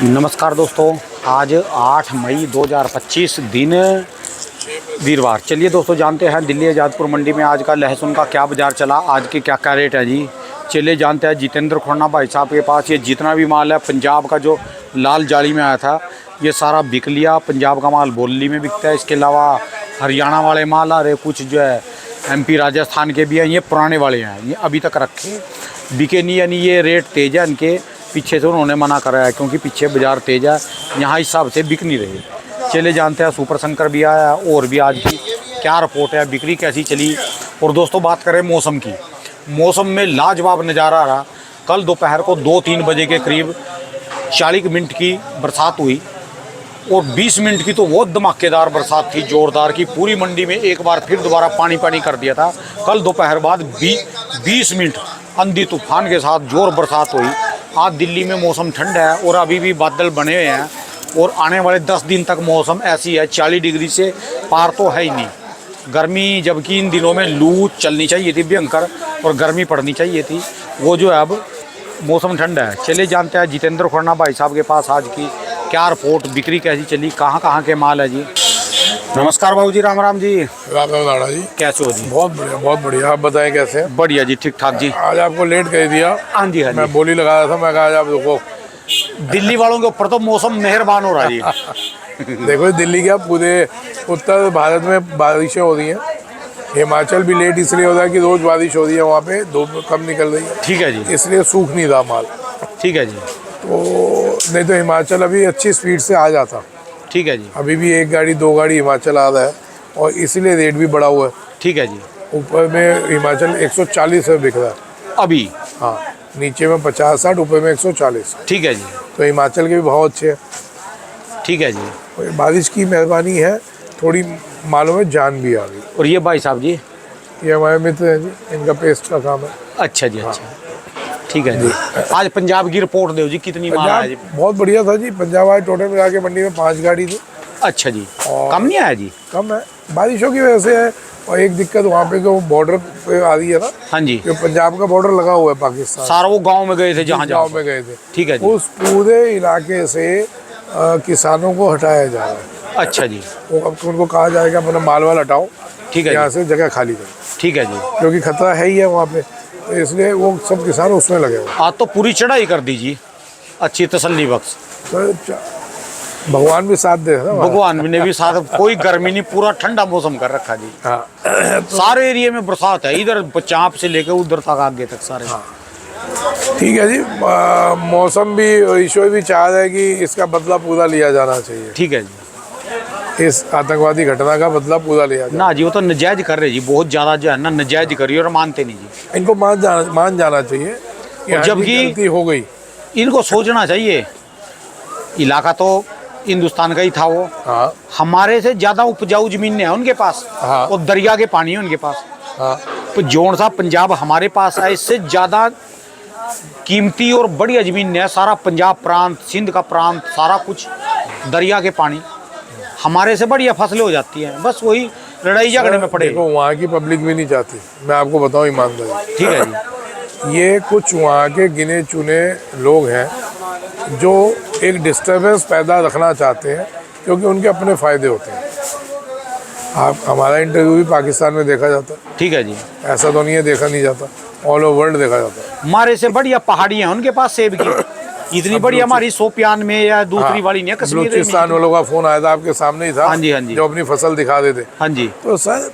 नमस्कार दोस्तों, आज 8 मई 2025 दिन वीरवार। चलिए दोस्तों, जानते हैं दिल्ली आज़ादपुर मंडी में आज का लहसुन का क्या बाज़ार चला, आज के क्या क्या रेट है जी। चलिए जानते हैं जितेंद्र खोन्ना भाई साहब के पास ये जितना भी माल है पंजाब का जो लाल जाली में आया था ये सारा बिक लिया। पंजाब का माल बोली में बिकता है, इसके अलावा हरियाणा वाले माल आ रहे, कुछ जो है MP राजस्थान के भी हैं, ये पुराने वाले हैं, ये अभी तक रखे बिके नहीं, यानी ये रेट तेज़ है इनके। पीछे से उन्होंने मना करा है क्योंकि पीछे बाज़ार तेज़ है, यहाँ इस हिसाब से बिक नहीं रही। चले जानते हैं सुपर शंकर भी आया और भी आज की क्या रिपोर्ट है, बिक्री कैसी चली। और दोस्तों बात करें मौसम की, मौसम में लाजवाब नज़ारा रहा। कल दोपहर को 2-3 बजे के करीब 40 मिनट की बरसात हुई और 20 मिनट की तो बहुत धमाकेदार बरसात थी, ज़ोरदार की। पूरी मंडी में एक बार फिर दोबारा पानी पानी कर दिया था। कल दोपहर बाद 20 मिनट आंधी तूफान के साथ जोर बरसात हुई। आज दिल्ली में मौसम ठंडा है और अभी भी बादल बने हुए हैं और आने वाले 10 दिन तक मौसम ऐसी है, 40 डिग्री से पार तो है ही नहीं। गर्मी, जबकि इन दिनों में लू चलनी चाहिए थी भयंकर और गर्मी पड़नी चाहिए थी, वो जो है अब मौसम ठंडा है। चलिए जानते हैं जितेंद्र खोन्ना भाई साहब के पास आज की क्या रिपोर्ट, बिक्री कैसी चली, कहाँ कहाँ के माल है जी। नमस्कार बाबू जी, राम राम जी। राम राम लाड़ा जी, कैसे हो जी? बहुत बढ़िया बहुत बढ़िया। आप बताएं कैसे हैं? बढ़िया जी, ठीक ठाक जी। आज आपको लेट कह दिया। हाँ जी हाँ जी, मैं बोली लगा रहा था, मैं कहा आज आप देखो दिल्ली वालों के ऊपर तो मौसम मेहरबान हो रहा है जी। देखो दिल्ली क्या पूरे उत्तर भारत में बारिशें हो रही हैं। हिमाचल भी लेट इसलिए हो रहा है कि रोज बारिश हो रही है, वहाँ पे धूप कम निकल रही है, ठीक है जी, इसलिए सूख नहीं रहा माल। ठीक है जी, तो नहीं तो हिमाचल अभी अच्छी स्पीड से आ जाता। ठीक है जी, अभी भी 1 गाड़ी 2 गाड़ी हिमाचल आ रहा है और इसीलिए रेट भी बढ़ा हुआ है। ठीक है जी। ऊपर में हिमाचल 140 में बिक रहा है अभी हाँ, नीचे में 50-60, ऊपर में 140। ठीक है जी, तो हिमाचल के भी भाव अच्छे हैं। ठीक है जी। और बारिश की मेहरबानी है, थोड़ी मालों में जान भी आ गई। और ये भाई साहब जी, ये हमारे मित्र हैं जी, इनका पेस्ट का काम है। अच्छा जी, अच्छा, ठीक है जी। आज पंजाब की रिपोर्ट दो जी, कितनी माल है जी? बहुत बढ़िया था जी पंजाब। आज टोटल मिला के मंडी में 5 गाड़ी थी। अच्छा जी, कम नहीं आया जी? कम है, बारिशों की वजह से है। और एक दिक्कत वहाँ पे जो बॉर्डर पे आ रही है ना, हाँ जी, जो पंजाब का बॉर्डर लगा हुआ है पाकिस्तान, सारा वो गांव में गए थे जहाँ गाँव में गए थे, ठीक है जी, उस पूरे इलाके से किसानों को हटाया जा रहा है। अच्छा जी, वो अब उनको कहा जाएगा अपना माल वाल हटाओ, ठीक है यहाँ जी, से जगह खाली करो, ठीक है जी। क्योंकि खतरा है ही है वहाँ पे। तो इसलिए वो सब किसान उसमें लगे हुए। आज तो पूरी चढ़ाई कर दीजिए, अच्छी तसल्ली बख्श। तो भगवान भी साथ दे ना, भगवान ने भी साथ, कोई गर्मी नहीं, पूरा ठंडा मौसम कर रखा जी। हाँ सारे एरिया में बरसात है, इधर चाँप से लेकर उधर तक आगे तक सारे। ठीक है जी। मौसम भी, ईश्वर भी चाह रहा है कि इसका बदला पूरा लिया जाना चाहिए। ठीक है जी, इस आतंकवादी घटना का बदला पूरा लिया जाए। ना जी, वो तो नजायज कर रहे जी, बहुत ज़्यादा जो है ना नजायज करिए और मानते नहीं जी। इनको मान जाना चाहिए कि हाँ जी, जबकि गलती हो गई। इनको सोचना चाहिए, इलाका तो हिंदुस्तान का ही था वो, हाँ हमारे से ज़्यादा उपजाऊ जमीन है उनके पास, हाँ और दरिया के पानी है उनके पास। हाँ, तो जोन सा पंजाब हमारे पास है, इससे ज़्यादा कीमती और बढ़िया जमीन है। सारा पंजाब प्रांत, सिंध का प्रांत, सारा कुछ दरिया के पानी, हमारे से बढ़िया फसलें हो जाती हैं। बस वही लड़ाई झगड़े में पड़े। देखो वहाँ की पब्लिक भी नहीं चाहती, मैं आपको बताऊँ ईमानदारी। ठीक है जी, ये कुछ वहाँ के गिने चुने लोग हैं जो एक डिस्टर्बेंस पैदा रखना चाहते हैं, क्योंकि उनके अपने फ़ायदे होते हैं। आप हमारा इंटरव्यू भी पाकिस्तान में देखा जाता है, ठीक है जी, ऐसा तो नहीं है देखा नहीं जाता, ऑल ओवर वर्ल्ड देखा जाता है। हमारे से बढ़िया पहाड़ियाँ हैं उनके पास सेब की, इतनी बढ़िया हमारी शोपियान में या दूसरी वाली नहीं है, कश्मीर में। बलूचिस्तान वालों का फ़ोन आया था, आपके सामने ही था। हाँ जी, हाँ जी, जो अपनी फसल दिखा देते। हाँ जी, तो सर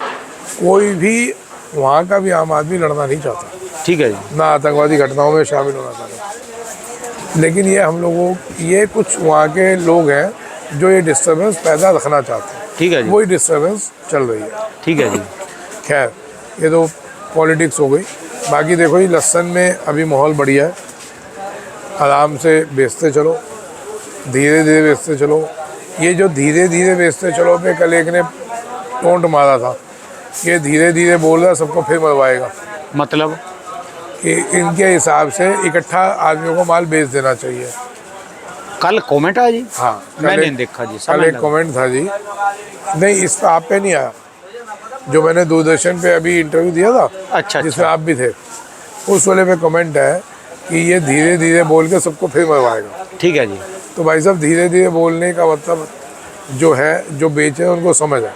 कोई भी वहाँ का भी आम आदमी लड़ना नहीं चाहता, ठीक है जी, ना आतंकवादी घटनाओं में शामिल होना चाहता। लेकिन ये हम लोगों, ये कुछ वहाँ के लोग हैं जो ये डिस्टर्बेंस पैदा रखना चाहते हैं, ठीक है जी, वही डिस्टर्बेंस चल रही है। ठीक है जी। खैर ये तो पॉलिटिक्स हो गई। बाकी देखो ये लहसुन में अभी माहौल बढ़िया है, आराम से बेचते चलो, धीरे धीरे बेचते चलो। ये जो धीरे धीरे बेचते चलो पे कल एक ने टोंट मारा था, ये धीरे धीरे बोल रहा है सबको फिर मरवाएगा। मतलब कि इनके हिसाब से इकट्ठा आदमियों को माल बेच देना चाहिए। कल कमेंट आया जी? हाँ मैंने देखा जी, कल एक कमेंट था जी, नहीं इस पर आप पे नहीं आया, जो मैंने दूरदर्शन पे अभी इंटरव्यू दिया था, अच्छा, जिसमें आप भी थे, उस वाले पे कमेंट है कि ये धीरे धीरे बोल के सबको फिर मरवाएगा। ठीक है जी। तो भाई साहब धीरे धीरे बोलने का मतलब जो है, जो बेचे हैं उनको समझ है।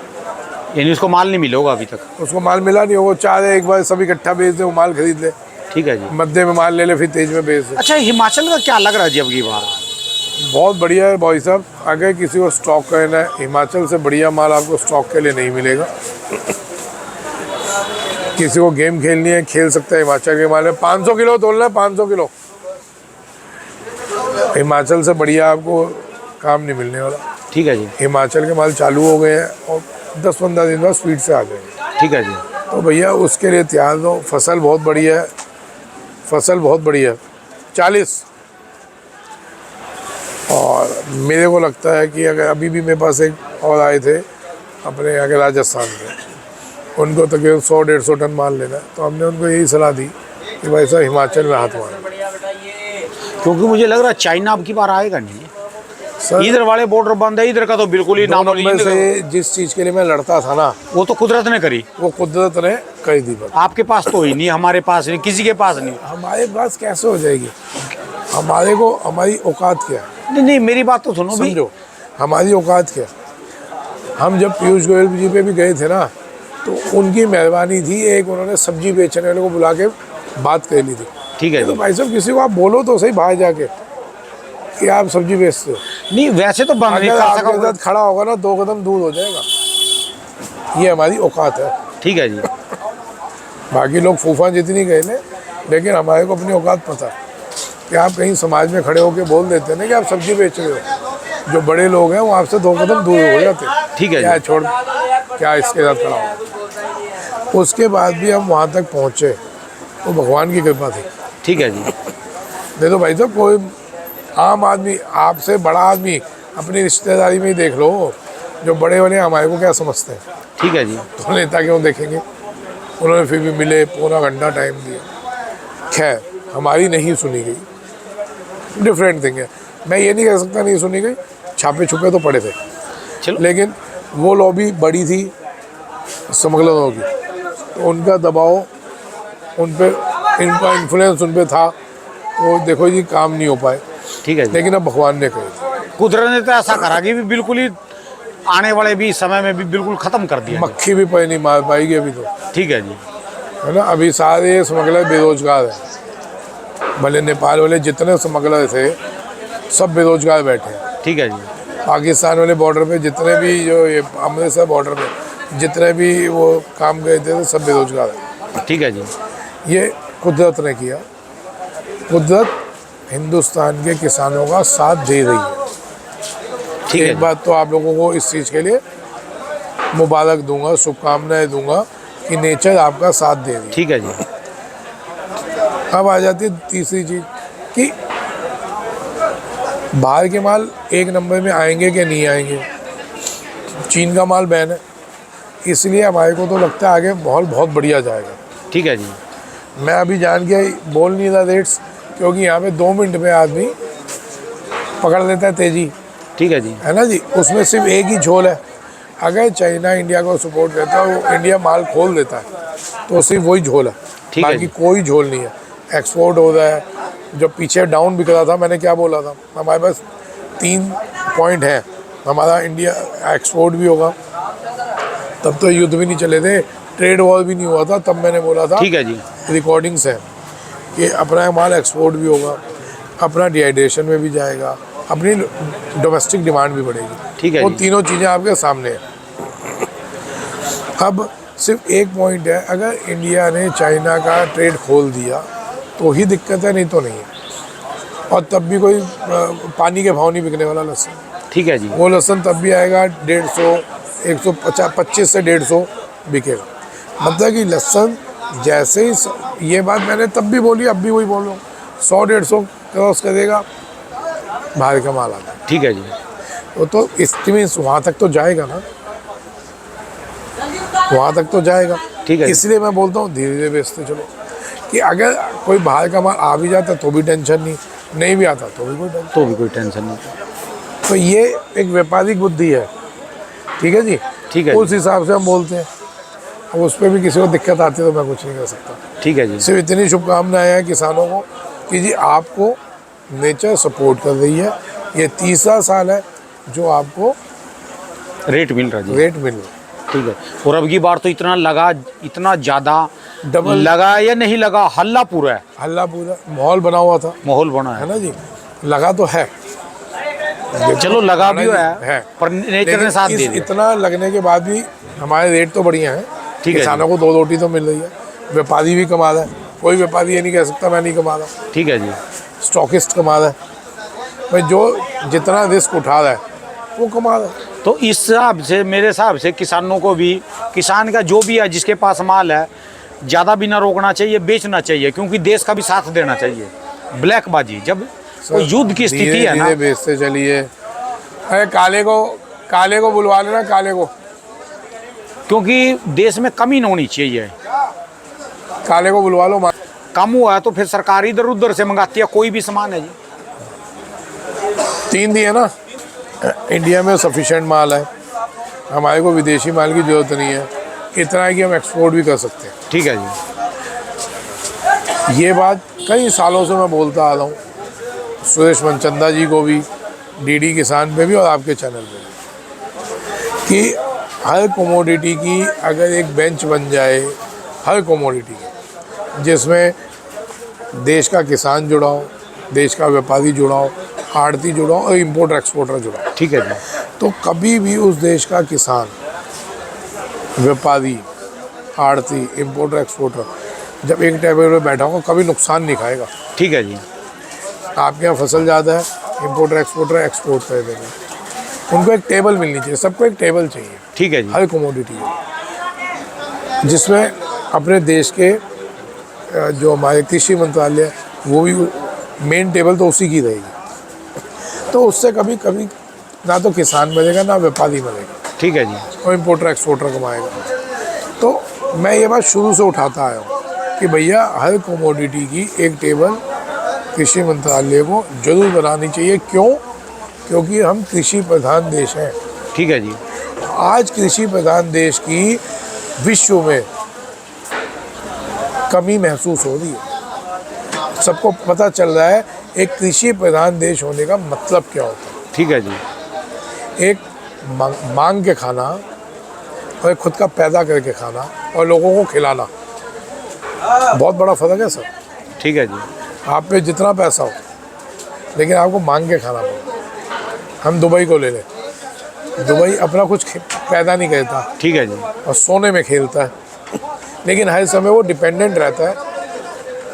यानी उसको माल नहीं मिला होगा अभी तक? उसको माल मिला नहीं होगा, चाह रहे एक बार सब इकट्ठा बेच दे, वो माल खरीद ले, ठीक है जी। मध्य में माल ले ले, फिर तेज में बेच दे। अच्छा, हिमाचल का क्या लग रहा है जी अब की बार? बहुत बढ़िया है भाई साहब। अगर किसी को स्टॉक करना है, हिमाचल से बढ़िया माल आपको स्टॉक के लिए नहीं मिलेगा। किसी को गेम खेलनी है, खेल सकता है हिमाचल के माल में। 500 किलो तोलना है, 500 किलो। हिमाचल से बढ़िया आपको काम नहीं मिलने वाला। ठीक है जी। हिमाचल के माल चालू हो गए हैं और 10-15 दिन बाद स्पीड से आ जाएंगे। ठीक है जी। तो भैया उसके लिए तैयार दो। फसल बहुत बढ़िया है, फसल बहुत बढ़िया है। 40। और मेरे को लगता है कि अगर अभी भी मेरे पास एक और आए थे अपने यहाँ के राजस्थान के, उनको तकरीबन 100-150 टन माल लेना है, तो हमने उनको यही सलाह दी कि भाई साहब हिमाचल में हाथ मारो। क्योंकि मुझे लग रहा है चाइना अब की बार आएगा नहीं। सर इधर वाले बॉर्डर बंद है, इधर का तो बिल्कुल ही नाम नंबर से जिस चीज़ के लिए मैं लड़ता था ना, वो तो कुदरत ने करी। वो कुदरत ने कर दी। बस आपके पास तो ही नहीं, हमारे पास नहीं, किसी के पास नहीं। हमारे पास कैसे हो जाएगी? हमारे को हमारी औकात क्या है? नहीं नहीं, मेरी बात तो सुनो भी। समझो हमारी औकात क्या। हम जब पीयूष गोयल जी पे भी गए थे ना, तो उनकी मेहरबानी थी, एक उन्होंने सब्जी बेचने वाले को बुला के बात कर ली थी। ठीक है तो जी। भाई साहब किसी को आप बोलो तो सही बाहर जाके कि आप सब्जी बेचते हो। नहीं वैसे तो बंद नहीं अगर कर आपके सका। साथ खड़ा होगा ना, 2 कदम दूर हो जाएगा। ये हमारी औकात है। ठीक है जी। बाकी लोग फूफा जितनी गए ले, लेकिन हमारे को अपनी औकात पता है कि आप कहीं समाज में खड़े होकर बोल देते हैं ना कि आप सब्जी बेच रहे हो, जो बड़े लोग हैं वो आपसे 2 कदम दूर हो जाते हैं। ठीक है क्या जी। छोड़, क्या इसके साथ खड़ा हो। उसके बाद भी हम वहाँ तक पहुँचे, वो भगवान की कृपा थी। ठीक है जी। नहीं तो भाई साहब कोई आम आदमी, आपसे बड़ा आदमी अपनी रिश्तेदारी में ही देख लो, जो बड़े वाले हमारे को क्या समझते हैं। ठीक है जी। तो नेता क्यों देखेंगे? उन्होंने फिर भी मिले, पूरा घंटा टाइम दिया। खैर हमारी नहीं सुनी गई, डिफरेंट थिंग है। मैं ये नहीं कह सकता नहीं सुनी गई, छापे छुपे तो पड़े थे। चलो। लेकिन वो लॉबी बड़ी थी स्मगलरों की, तो उनका दबाव उन पे, इनका इन्फ्लुएंस उन पे था। तो देखो जी काम नहीं हो पाए। ठीक है जी। लेकिन अब भगवान ने कही, कुदरत ने तो ऐसा करा कि भी बिल्कुल ही आने वाले भी समय में भी बिल्कुल खत्म कर दिया। मक्खी भी पैर नहीं मार पाएगी अभी तो, ठीक है जी। है ना। अभी सारे स्मगलर बेरोजगार हैं। भले नेपाल वाले जितने स्मगलर थे सब बेरोजगार बैठे हैं। ठीक है जी। पाकिस्तान वाले बॉर्डर पे जितने भी, जो ये अमृतसर बॉर्डर पे जितने भी वो काम गए थे सब बेरोजगार हैं। ठीक है जी। ये कुदरत ने किया। कुदरत हिंदुस्तान के किसानों का साथ दे रही है। ठीक है एक जी। बात तो आप लोगों को इस चीज़ के लिए मुबारक दूंगा, शुभकामनाएं दूंगा कि नेचर आपका साथ दे रही है। ठीक है जी। अब आ जाती है तीसरी चीज़ कि बाहर के माल एक नंबर में आएंगे कि नहीं आएंगे। चीन का माल बैन है, इसलिए हमारे को तो लगता है आगे माहौल बहुत बढ़िया जाएगा। ठीक है जी। मैं अभी जान के बोल नहीं रहा रेट्स, क्योंकि यहाँ पे 2 मिनट में आदमी पकड़ लेता है तेजी, ठीक है जी। है ना जी। उसमें सिर्फ एक ही झोल है। अगर चाइना इंडिया को सपोर्ट करता है, वो इंडिया माल खोल देता है, तो सिर्फ वही झोल है, ठीक है बाकी जी। कोई झोल नहीं है। एक्सपोर्ट हो रहा है। जो पीछे डाउन बिक रहा था, मैंने क्या बोला था, हमारे पास 3 पॉइंट हैं। हमारा इंडिया एक्सपोर्ट भी होगा, तब तो युद्ध भी नहीं चले थे, ट्रेड वॉर भी नहीं हुआ था, तब मैंने बोला था, ठीक है जी। रिकॉर्डिंग्स है कि अपना माल एक्सपोर्ट भी होगा, अपना डिहाइड्रेशन में भी जाएगा, अपनी डोमेस्टिक डिमांड भी बढ़ेगी। ठीक है वो जी। तीनों चीज़ें आपके सामने हैं। अब सिर्फ एक पॉइंट है, अगर इंडिया ने चाइना का ट्रेड खोल दिया तो ही दिक्कत है, नहीं तो नहीं है। और तब भी कोई पानी के भाव नहीं बिकने वाला लहसुन। ठीक है जी। वो लहसुन तब भी आएगा 150, 150, 25 से 150 बिकेगा। मतलब कि लहसुन जैसे ही, ये बात मैंने तब भी बोली, अब भी वही बोल रहा हूँ, 100-150 क्रॉस करेगा बाहर का माल आता है। ठीक है जी। तो इसमें वहाँ तक तो जाएगा ना, वहाँ तक तो जाएगा। ठीक है। इसलिए मैं बोलता हूँ धीरे धीरे बेचते चलो, कि अगर कोई बाहर का माल आ भी जाता तो भी टेंशन नहीं, नहीं भी आता तो भी कोई टेंशन। तो भी कोई टेंशन नहीं। तो ये एक व्यापारिक बुद्धि है। ठीक है जी। ठीक है उस जी। हिसाब से हम बोलते हैं। अब उस पर भी किसी को दिक्कत आती है तो मैं कुछ नहीं कर सकता। ठीक है जी। सिर्फ इतनी शुभकामनाएं हैं किसानों को कि जी आपको नेचर सपोर्ट कर रही है, ये तीसरा साल है जो आपको रेट मिल रहा है जी। रेट मिल रहा है। ठीक है। और अब की बार तो इतना लगा, इतना ज़्यादा डबल लगा या नहीं लगा, हल्ला पूरा है, हल्ला पूरा माहौल बना हुआ था, माहौल बना है है। ना जी। लगा तो है, चलो लगा भी है, है पर नेचर लेकिन ने साथ दे इस दिया। इतना लगने के बाद भी हमारे रेट तो बढ़िया हैं। ठीक है किसानों को 2 रोटी तो मिल रही है, व्यापारी भी कमा रहा है, कोई व्यापारी ये नहीं कह सकता मैं नहीं कमा रहा। ठीक है जी। स्टॉकिस्ट कमा रहा है, भाई जो जितना रिस्क उठा रहा है वो कमा रहा है। तो इस हिसाब से, मेरे हिसाब से किसानों को भी, किसान का जो भी है जिसके पास माल है, ज़्यादा भी ना रोकना चाहिए, बेचना चाहिए, क्योंकि देश का भी साथ देना चाहिए। ब्लैकबाजी जब कोई युद्ध की स्थिति है ना, धीरे बेचते चलिए। अरे काले को बुलवा लेना, काले को, क्योंकि देश में कमी नहीं होनी चाहिए। काले को बुलवा लो। कम हुआ है तो फिर सरकार इधर उधर से मंगाती है, कोई भी सामान है जी। 3 दिए ना, इंडिया में सफिशेंट माल है, हमारे को विदेशी माल की ज़रूरत नहीं है, इतना है कि हम एक्सपोर्ट भी कर सकते हैं। ठीक है जी। ये बात कई सालों से मैं बोलता आ रहा हूँ, सुरेश मनचंदा जी को भी, डीडी किसान पे भी और आपके चैनल पे भी, कि हर कमोडिटी की अगर एक बेंच बन जाए, हर कमोडिटी की, जिसमें देश का किसान जुड़ा हो, देश का व्यापारी जुड़ा हो, आड़ती जुड़ा हो और इम्पोर्टर एक्सपोर्टर जुड़ा हो, ठीक है जी। तो कभी भी उस देश का किसान, व्यापारी, आड़ती, इम्पोर्टर एक्सपोर्टर जब एक टेबल पर बैठा होगा कभी नुकसान नहीं खाएगा। ठीक है जी। आपके यहाँ फसल ज़्यादा है, इम्पोर्टर एक्सपोर्टर एक्सपोर्ट कर देंगे, उनको एक टेबल मिलनी चाहिए, सबको एक टेबल चाहिए। ठीक है जी। हर कमोडिटी है, जिसमें अपने देश के जो हमारे कृषि मंत्रालय है वो भी मेन टेबल तो उसी की रहेगी। तो उससे कभी कभी ना तो किसान मरेगा ना व्यापारी मरेगा, ठीक है जी। और इम्पोर्टर एक्सपोर्टर कमाएगा। तो मैं ये बात शुरू से उठाता आया हूँ कि भैया हर कमोडिटी की एक टेबल कृषि मंत्रालय को जरूर बनानी चाहिए। क्यों? क्योंकि हम कृषि प्रधान देश हैं। ठीक है जी। आज कृषि प्रधान देश की विश्व में कमी महसूस हो रही है, सबको पता चल रहा है एक कृषि प्रधान देश होने का मतलब क्या होता है। ठीक है जी। एक मांग के खाना और एक खुद का पैदा करके खाना और लोगों को खिलाना, बहुत बड़ा फ़र्क है सर। ठीक है जी। आप पे जितना पैसा हो लेकिन आपको मांग के खाना पड़ेगा। हम दुबई को ले लें, दुबई अपना कुछ पैदा नहीं करता, ठीक है जी। और सोने में खेलता है, लेकिन हर समय वो डिपेंडेंट रहता है,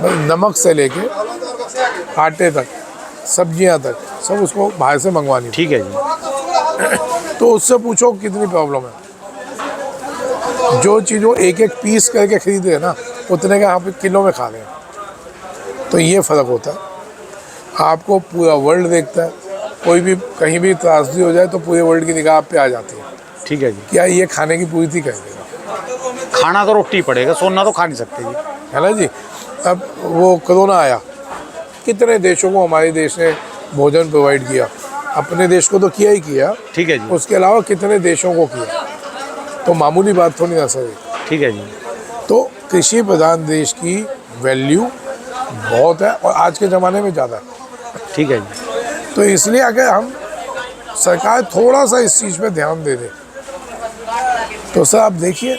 बस नमक से लेके आटे तक, सब्जियां तक, सब उसको बाहर से मंगवानी। ठीक है जी। तो उससे पूछो कितनी प्रॉब्लम है। जो चीज़ वो एक एक पीस करके खरीदे है ना, उतने का यहाँ पे किलो में खा रहे हैं। तो ये फ़र्क होता है। आपको पूरा वर्ल्ड देखता है, कोई भी कहीं भी त्रासदी हो जाए तो पूरे वर्ल्ड की निगाह आप पे आ जाती है। ठीक है जी। क्या ये खाने की पूर्ति कर देगा? खाना तो रोटी पड़ेगा, सोना तो खा नहीं सकते जी, है ना जी। अब वो कोरोना आया, कितने देशों को हमारे देश ने भोजन प्रोवाइड किया, अपने देश को तो किया ही किया, ठीक है जी। उसके अलावा कितने देशों को किया, तो मामूली बात थोड़ी ना सर। ठीक है जी। तो कृषि प्रधान देश की वैल्यू बहुत है और आज के ज़माने में ज़्यादा है। ठीक है जी। तो इसलिए अगर हम सरकार थोड़ा सा इस चीज़ पे ध्यान दे दे तो सर आप देखिए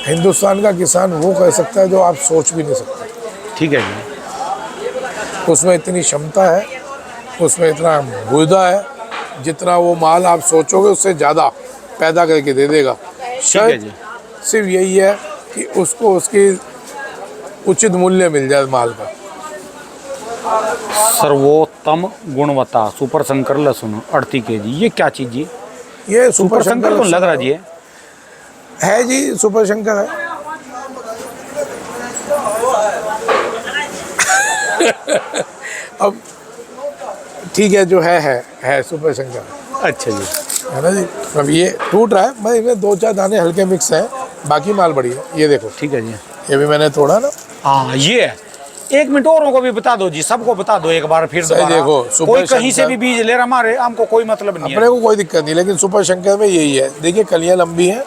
हिंदुस्तान का किसान वो कर सकता है जो आप सोच भी नहीं सकते। ठीक है जी। उसमें इतनी क्षमता है, उसमें इतना गुर्दा है, जितना वो माल आप सोचोगे उससे ज़्यादा पैदा करके दे देगा। ठीक है शायद जी। सिर्फ यही है कि उसको उसकी उचित मूल्य मिल जाए माल का। सर्वोत्तम गुणवत्ता सुपर शंकर लहसुन 38 kg, ये क्या चीज़ जी? ये सुपर शंकर तो लग रहा जी है जी, सुपर शंकर है। अब ठीक है, जो है सुपर शंकर। अच्छा जी। है ना जी। अब ये टूट रहा है, मैं इनमें 2-4 दाने हल्के मिक्स हैं, बाकी माल बढ़िया है। ये देखो, ठीक है जी। ये भी मैंने तोड़ा ना। हाँ ये है। 1 मिनट औरों को भी बता दो जी, सबको बता दो एक बार फिर सही दोबारा। देखो, सुपर कोई कहीं से शंकर- भी बीज ले रहा, हमको कोई मतलब नहीं अपने है। को कोई दिक्कत नहीं, लेकिन सुपर शंकर में यही है। देखिए कलियां लंबी हैं,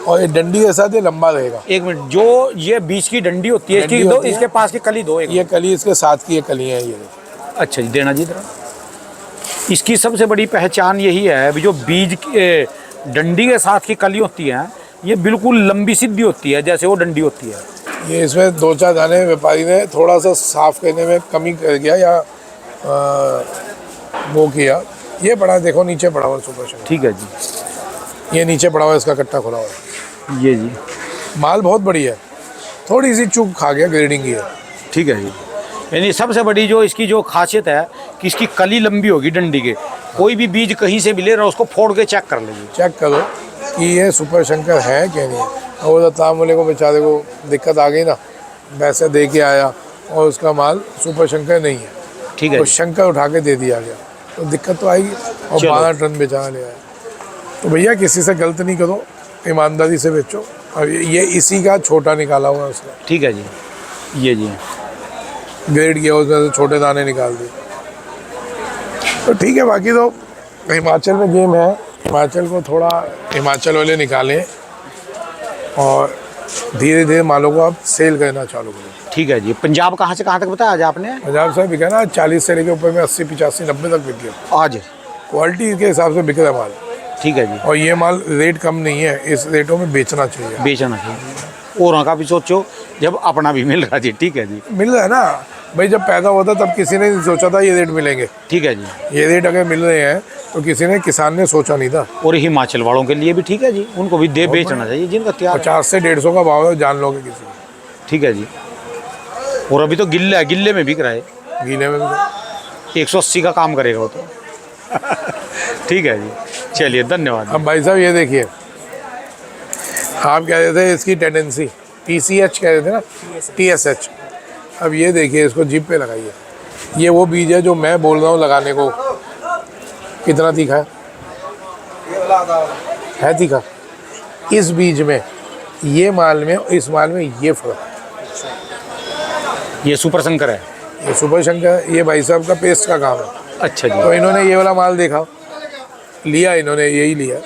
और ये डंडी के साथ ये लंबा रहेगा। एक मिनट, जो ये बीच की डंडी होती है इसकी डंडी दो, होती है। इसके पास की कली दो एक। ये कली इसके साथ की ये कलियाँ हैं ये देखो। अच्छा जी, देना जी जरा। इसकी सबसे बड़ी पहचान यही है अभी जो बीज डंडी के साथ की कली होती है ये बिल्कुल लंबी सीधी होती है जैसे वो डंडी होती है। ये इसमें 2-4 दाने व्यापारी ने थोड़ा सा साफ करने में कमी कर दिया या वो किया। ये पड़ा देखो नीचे पड़ा हुआ सुपर शंकर। ठीक है जी, ये नीचे पड़ा हुआ इसका कट्टा खुला हुआ है। ये जी माल बहुत बढ़िया है, थोड़ी सी चूक खा गया ग्रेडिंग की है। ठीक है जी। यानी सबसे बड़ी जो इसकी जो खासियत है कि इसकी कली लंबी होगी डंडी के। कोई भी बीज कहीं से मिले ना उसको फोड़ के चेक कर लीजिए। चेक करो कि ये सुपर शंकर है क्या नहीं है। और वो तामुले को बेचारे को दिक्कत आ गई ना, वैसे दे के आया और उसका माल सुपर शंकर नहीं है। ठीक है तो जी। शंकर उठा के दे दिया गया तो दिक्कत तो आएगी। और चलो। 12 टन बेचा ले आया। तो भैया किसी से गलत नहीं करो, ईमानदारी से बेचो। और ये इसी का छोटा निकाला हुआ है उसका, ठीक है जी, ये जी ग्रेड किया उसमें से छोटे दाने निकाल दिए। तो ठीक है, बाकी तो हिमाचल में गेम है। हिमाचल को थोड़ा हिमाचल वाले निकालें और धीरे धीरे मालों को आप सेल करना चालू करें। ठीक है जी। पंजाब कहाँ से कहाँ तक बताया आज आपने? पंजाब से बिका ना 40 से लेके ऊपर में 80, 85, 90 तक बिक गया। आज क्वालिटी के हिसाब से बिक रहा है माल। ठीक है जी। और ये माल रेट कम नहीं है, इस रेटों में बेचना चाहिए। बेचना चाहिए और का भी सोचो जब अपना भी मिल रहा जी। ठीक है जी। मिल रहा है ना भाई, जब पैदा हुआ था तब किसी ने नहीं सोचा था ये रेट मिलेंगे। ठीक है जी। ये रेट अगर मिल रहे हैं तो किसी ने किसान ने सोचा नहीं था। और हिमाचल वालों के लिए भी ठीक है जी, उनको भी दे बेचना चाहिए जिनका तैयार है। 50 से 150 का भाव है, जान लोगे किसी को। ठीक है जी। और अभी तो गिल्ला है, गिल्ले में बिक रहा है। गीले में भी 180 का काम करेगा वो तो। ठीक है जी, चलिए धन्यवाद। अब भाई साहब ये देखिए, आप कह रहे थे इसकी टेंडेंसी TCH कह रहे थे ना, TSH। अब ये देखिए, इसको जीप पे लगाइए। ये वो बीज है जो मैं बोल रहा हूँ लगाने को। कितना तीखा है तीखा इस बीज में, ये माल में, इस माल में ये फर्क है। ये सुपर शंकर है। ये सुपर शंकर, ये भाई साहब का पेस्ट का काम है। अच्छा जी। तो इन्होंने ये वाला माल देखा, लिया, इन्होंने यही लिया।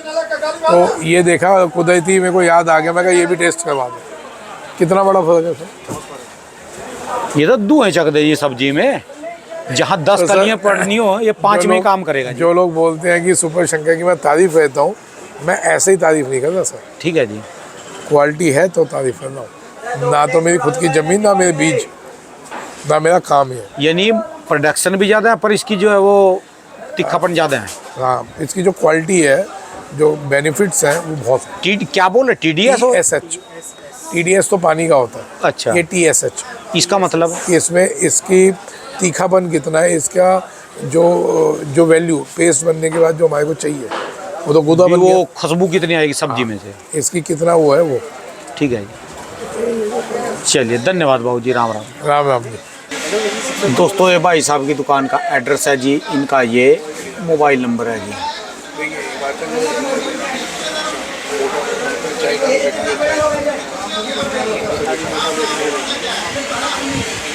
तो ये देखा कुदरती, मेरे को याद आ गया, मैं कहा ये भी टेस्ट करवा दो। कितना बड़ा फर्क है सर। ये तो धुएं चक दे ये सब्जी में, जहाँ 10 तो सर, कलियां पड़नी हो ये 5 में ही काम करेगा जी। जो लोग बोलते हैं कि सुपर शंकर की मैं तारीफ करता हूँ, मैं ऐसे ही तारीफ नहीं करता सर। ठीक है जी। क्वालिटी है तो तारीफ कर रहा हूँ। ना तो मेरी खुद की ज़मीन, ना मेरे बीज, ना मेरा काम है। यानी प्रोडक्शन भी ज़्यादा है पर इसकी जो है वो तीखापन ज़्यादा है। हाँ, इसकी जो क्वालिटी है, जो बेनिफिट्स हैं वो बहुत है। क्या बोल रहे TDS हो? TDS तो पानी का होता है। अच्छा, ये TSH, इसका मतलब इसमें इसकी तीखापन कितना है, इसका जो वैल्यू पेस्ट बनने के बाद जो हमारे को चाहिए वो तो गुदा बन वो गया। खुशबू कितनी आएगी सब्जी में से। इसकी कितना वो है वो। ठीक है जी, चलिए धन्यवाद बाबू जी, राम राम। राम राम जी। दोस्तों ये भाई साहब की दुकान का एड्रेस है जी, इनका ये मोबाइल नंबर है जी।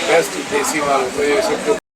बेस्ट देसी माल